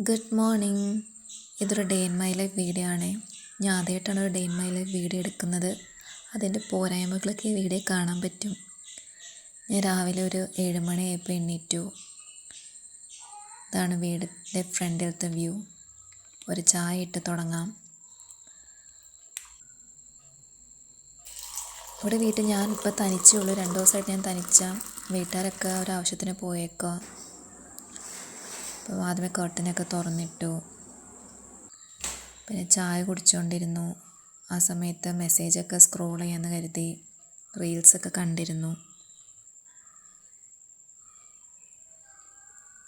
Good morning. ഇതൊരു day in my life video ആണ്. ഞാൻ ആദ്യമായിട്ടാണ് ഒരു day in my life video എടുക്കുന്നത്. അതിൻ്റെ പോരായ്മകളൊക്കെ ഈ വീഡിയോ കാണാൻ പറ്റും. ഞാൻ രാവിലെ ഒരു 7 മണിയായപ്പോൾ എണ്ണീറ്റു. ഇതാണ് വീടിൻ്റെ ഫ്രണ്ടിലത്തെ വ്യൂ. ഒരു ചായ ഇട്ട് തുടങ്ങാം. ഇവിടെ വീട്ടിൽ ഞാൻ ഇപ്പോൾ തനിച്ചേ ഉള്ളൂ. 2 ദിവസമായിട്ട് ഞാൻ തനിച്ച. വീട്ടുകാരൊക്കെ ഒരാവശ്യത്തിന് പോയേക്കുക. അപ്പോൾ ആദ്യമേ കർട്ടനൊക്കെ തുറന്നിട്ടു. പിന്നെ ചായ കുടിച്ചുകൊണ്ടിരുന്നു. ആ സമയത്ത് മെസ്സേജൊക്കെ സ്ക്രോൾ ചെയ്യാമെന്ന് കരുതി റീൽസൊക്കെ കണ്ടിരുന്നു.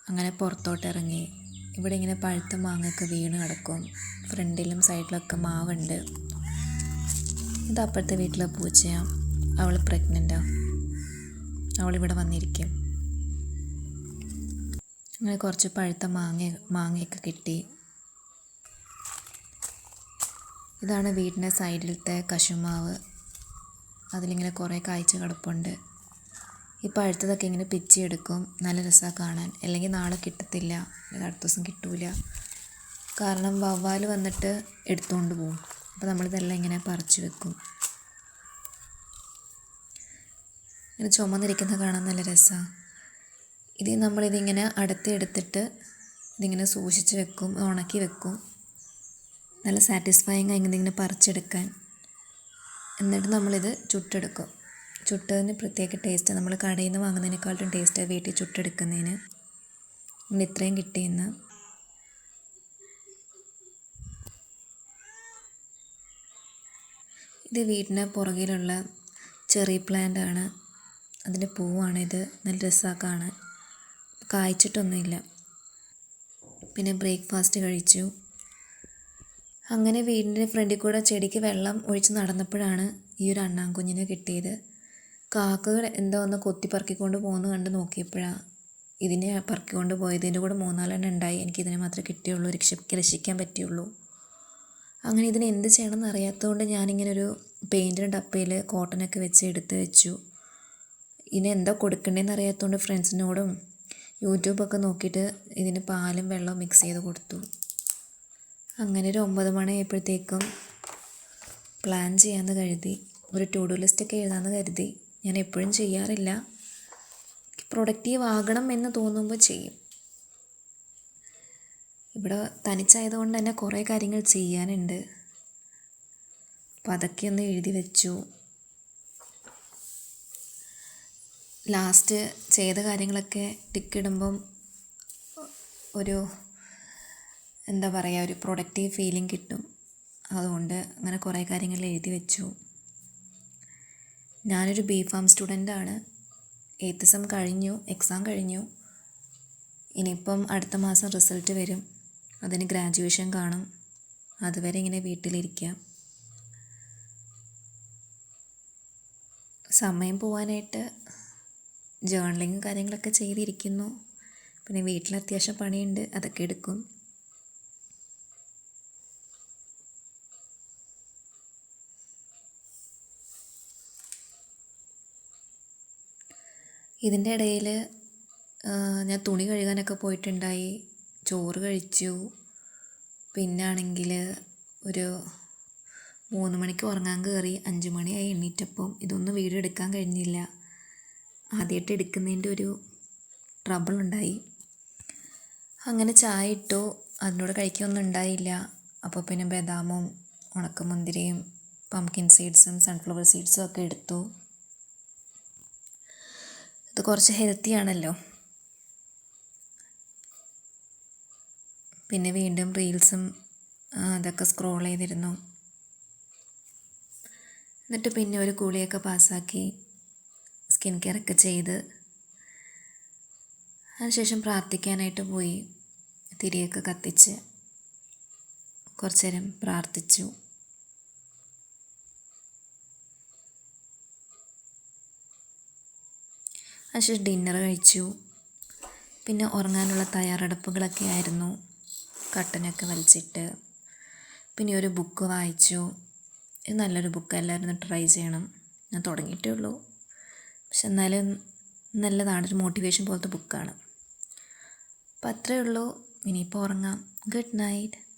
അങ്ങനെ പുറത്തോട്ട് ഇറങ്ങി. ഇവിടെ ഇങ്ങനെ പഴുത്ത മാങ്ങയൊക്കെ വീണ് കിടക്കും. ഫ്രണ്ടിലും സൈഡിലൊക്കെ മാവുണ്ട്. ഇത് അപ്പുറത്തെ വീട്ടിലെ പൂച്ചയാണ്. അവൾ പ്രഗ്നൻ്റാണ്. അവളിവിടെ വന്നിരിക്കും. അങ്ങനെ കുറച്ച് പഴുത്ത മാങ്ങയൊക്കെ കിട്ടി. ഇതാണ് വീടിൻ്റെ സൈഡിലത്തെ കശുമാവ്. അതിലിങ്ങനെ കുറേ കായ്ച്ച് കിടപ്പുണ്ട്. ഈ പഴുത്തതൊക്കെ ഇങ്ങനെ പിച്ചിയെടുക്കും. നല്ല രസമാണ് കാണാൻ. അല്ലെങ്കിൽ നാളെ കിട്ടത്തില്ല, അല്ലെങ്കിൽ അടുത്ത ദിവസം കിട്ടൂല. കാരണം വവ്വാൽ വന്നിട്ട് എടുത്തുകൊണ്ട് പോകും. അപ്പോൾ നമ്മളിതെല്ലാം ഇങ്ങനെ പറിച്ച് വെക്കും. ഇങ്ങനെ ചുമന്നിരിക്കുന്നത് കാണാൻ നല്ല രസമാണ്. നമ്മളിതിങ്ങനെ എടുത്തിട്ട് ഇതിങ്ങനെ സൂക്ഷിച്ച് വെക്കും, ഉണക്കി വെക്കും. നല്ല സാറ്റിസ്ഫൈങ് ഇങ്ങനെ പറിച്ചെടുക്കാൻ. എന്നിട്ട് നമ്മളിത് ചുട്ടെടുക്കും. ചുട്ടതിന് പ്രത്യേക ടേസ്റ്റ്. നമ്മൾ കടയിൽ നിന്ന് വാങ്ങുന്നതിനേക്കാളും ടേസ്റ്റ് വീട്ടിൽ ചുട്ടെടുക്കുന്നതിന്. ഇങ്ങനെ ഇത്രയും കിട്ടിയെന്ന്. ഇത് വീടിന് പുറകിലുള്ള ചെറി പ്ലാന്റ് ആണ്. അതിൻ്റെ പൂവാണിത്. നല്ല രസമാണ് കാണാൻ. കായ്ച്ചിട്ടൊന്നുമില്ല. പിന്നെ ബ്രേക്ക്ഫാസ്റ്റ് കഴിച്ചു. അങ്ങനെ വീടിൻ്റെ ഫ്രണ്ടിൽ കൂടെ ചെടിക്ക് വെള്ളം ഒഴിച്ച് നടന്നപ്പോഴാണ് ഈ ഒരു അണ്ണാൻകുഞ്ഞിനെ കിട്ടിയത്. കാക്കകൾ എന്തോ ഒന്ന് കൊത്തിപ്പറക്കിക്കൊണ്ട് പോകുന്നത് കണ്ട് നോക്കിയപ്പോഴാണ് ഇതിനെ പറക്കിക്കൊണ്ട് പോയത്. ഇതിൻ്റെ കൂടെ 3-4 ഉണ്ടായി. എനിക്കിതിനെ മാത്രമേ കിട്ടിയുള്ളൂ, രക്ഷിക്കാൻ പറ്റിയുള്ളൂ. അങ്ങനെ ഇതിനെ എന്ത് ചെയ്യണമെന്ന് അറിയാത്തതുകൊണ്ട് ഞാനിങ്ങനെ ഒരു പെയിൻറ്റിൻ്റെ ഡപ്പയിൽ കോട്ടനൊക്കെ വെച്ച് എടുത്ത് വെച്ചു. ഇതിന് എന്താ കൊടുക്കേണ്ടതെന്ന് അറിയാത്തതുകൊണ്ട് ഫ്രണ്ട്സിനോടും യൂട്യൂബൊക്കെ നോക്കിയിട്ട് ഇതിന് പാലും വെള്ളവും മിക്സ് ചെയ്ത് കൊടുത്തു. അങ്ങനെ ഒരു 9 മണിയായപ്പോഴത്തേക്കും പ്ലാൻ ചെയ്യാമെന്ന് കരുതി. ഒരു ടു ഡു ലിസ്റ്റൊക്കെ എഴുതാമെന്ന് കരുതി. ഞാൻ എപ്പോഴും ചെയ്യാറില്ല. പ്രൊഡക്റ്റീവ് ആകണം എന്ന് തോന്നുമ്പോൾ ചെയ്യും. ഇവിടെ തനിച്ചായതുകൊണ്ട് തന്നെ കുറേ കാര്യങ്ങൾ ചെയ്യാനുണ്ട്. അപ്പോൾ അതൊക്കെ ഒന്ന് എഴുതി വെച്ചു. ലാസ്റ്റ് ചെയ്ത കാര്യങ്ങളൊക്കെ ടിക്കിടുമ്പം ഒരു ഒരു പ്രൊഡക്റ്റീവ് ഫീലിംഗ് കിട്ടും. അതുകൊണ്ട് അങ്ങനെ കുറേ കാര്യങ്ങൾ എഴുതി വെച്ചു. ഞാനൊരു B.Pharm സ്റ്റുഡൻ്റാണ്. 8th സെം കഴിഞ്ഞു, എക്സാം കഴിഞ്ഞു. ഇനിയിപ്പം അടുത്ത മാസം റിസൾട്ട് വരും. അതിന് ഗ്രാജുവേഷൻ കാണും. അതുവരെ ഇങ്ങനെ വീട്ടിലിരിക്കാം. സമയം പോകാനായിട്ട് ജേർണലിങ്ങും കാര്യങ്ങളൊക്കെ ചെയ്തിരിക്കുന്നു. പിന്നെ വീട്ടിൽ അത്യാവശ്യം പണിയുണ്ട്, അതൊക്കെ എടുക്കും. ഇതിൻ്റെ ഇടയിൽ ഞാൻ തുണി കഴുകാനൊക്കെ പോയിട്ടുണ്ടായി. ചോറ് കഴിച്ചു. പിന്നാണെങ്കിൽ ഒരു 3 മണിക്ക് ഉറങ്ങാൻ കയറി. 5 മണിയായി എണ്ണീറ്റപ്പം. ഇതൊന്നും വീഡിയോ എടുക്കാൻ കഴിഞ്ഞില്ല. ആദ്യമായിട്ട് എടുക്കുന്നതിൻ്റെ ഒരു ട്രബിളുണ്ടായി. അങ്ങനെ ചായ ഇട്ടു. അതിനോട് കഴിക്കാനൊന്നും ഉണ്ടായില്ല. അപ്പോൾ പിന്നെ ബദാമും ഉണക്കമുന്തിരിയും പംകിൻ സീഡ്സും സൺഫ്ലവർ സീഡ്സും ഒക്കെ എടുത്തു. ഇത് കുറച്ച് ഹെൽത്തി ആണല്ലോ. പിന്നെ വീണ്ടും റീൽസും അതൊക്കെ സ്ക്രോൾ ചെയ്തിരുന്നു. എന്നിട്ട് പിന്നെ ഒരു കുളിയൊക്കെ പാസ്സാക്കി സ്കിൻ കെയർ ഒക്കെ ചെയ്ത് അതിനുശേഷം പ്രാർത്ഥിക്കാനായിട്ട് പോയി. തിരിയൊക്കെ കത്തിച്ച് കുറച്ച് നേരം പ്രാർത്ഥിച്ചു. അതിനുശേഷം ഡിന്നർ കഴിച്ചു. പിന്നെ ഉറങ്ങാനുള്ള തയ്യാറെടുപ്പുകളൊക്കെ ആയിരുന്നു. കർട്ടനൊക്കെ വലിച്ചിട്ട് പിന്നെ ഒരു ബുക്ക് വായിച്ചു. ഇത് നല്ലൊരു ബുക്ക്, എല്ലാവരും ട്രൈ ചെയ്യണം. ഞാൻ തുടങ്ങിയിട്ടേ ഉള്ളൂ, പക്ഷെ എന്നാലും നല്ലതാണ്. ഒരു മോട്ടിവേഷൻ പോലത്തെ ബുക്കാണ്. അപ്പം അത്രയേ ഉള്ളൂ. ഇനിയിപ്പോൾ ഉറങ്ങാം. Good night.